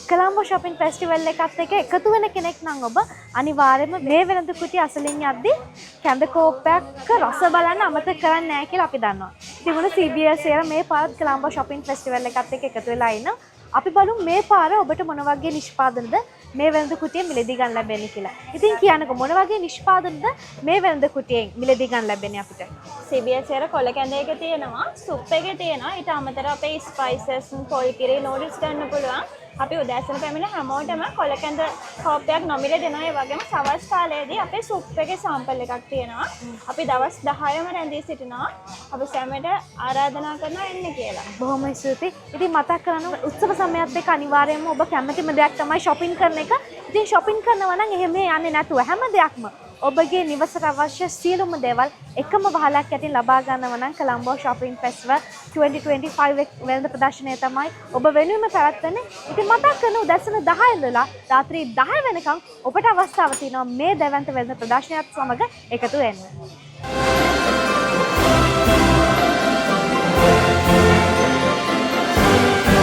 Colombo shopping festival එකත් එක්ක එකතු වෙන කෙනෙක් නම් ඔබ අනිවාර්යයෙන්ම මේ වෙළඳ කුටි අසලින් යද්දී කැඳ කෝප්පයක් රස බලන්න අමතක කරන්නේ නැහැ කියලා අපි දන්නවා. ඉතින් මොන CBS එක මේ පාරත් කොළඹ shopping festival එකත් එක්ක එකතු වෙලා ඉන්න අපි බලමු මේ පාර ඔබට මොන වගේ නිෂ්පාදනද මේ වෙළඳ කුටියෙන් මිලදී ගන්න ලැබෙන්නේ කියලා. ඉතින් කියන්නකෝ මොන වගේ නිෂ්පාදනද මේ වෙළඳ කුටියෙන් මිලදී ගන්න ලැබෙන්නේ අපිට? CBS එක කොළ කැඳයක තියෙනවා, සුප් එකේ තියෙනවා. ඊට අමතරව අපේ ස්පයිසස්, පොල් කිරි, නූඩල්ස් ගන්න පුළුවන්. අපි උදෑසන පැමිණ හැමෝටම කොළ කැඳ කෝප්පයක් නොමිලේ දෙනවා. ඒ වගේම සවස් කාලයේදී අපේ සුප් එකේ සාම්පල් එකක් තියෙනවා. අපි දවස් 10ම රැඳී සිටිනවා. අපි සැමට ආරාධනා කරනවා එන්න කියලා. බොහොම ස්තුතියි. ඉතින් මතක් කරගන්න උත්සව සමයත් එක්ක අනිවාර්යයෙන්ම ඔබ කැමතිම දෙයක් තමයි shopping කරන එක. ඉතින් shopping කරනවා නම් එහෙම යන්නේ නැතුව හැම දෙයක්ම ඔබගේ නිවසට අවශ්‍ය සියලුම දේවල් එකම වහලක් යටින් ලබා ගන්නවා නම් කොළඹ shopping festival 2025 වෙළඳ ප්‍රදර්ශනය තමයි ඔබ වෙනුවෙන්ම පැවැත්වෙන්නේ. ඉතින් මතක් කරන උදැසන 10 ඉඳලා රාත්‍රී 10 වෙනකම් ඔබට අවස්ථාව තියෙනවා මේ දැවැන්ත වෙළඳ ප්‍රදර්ශනයත් සමග එකතු වෙන්න.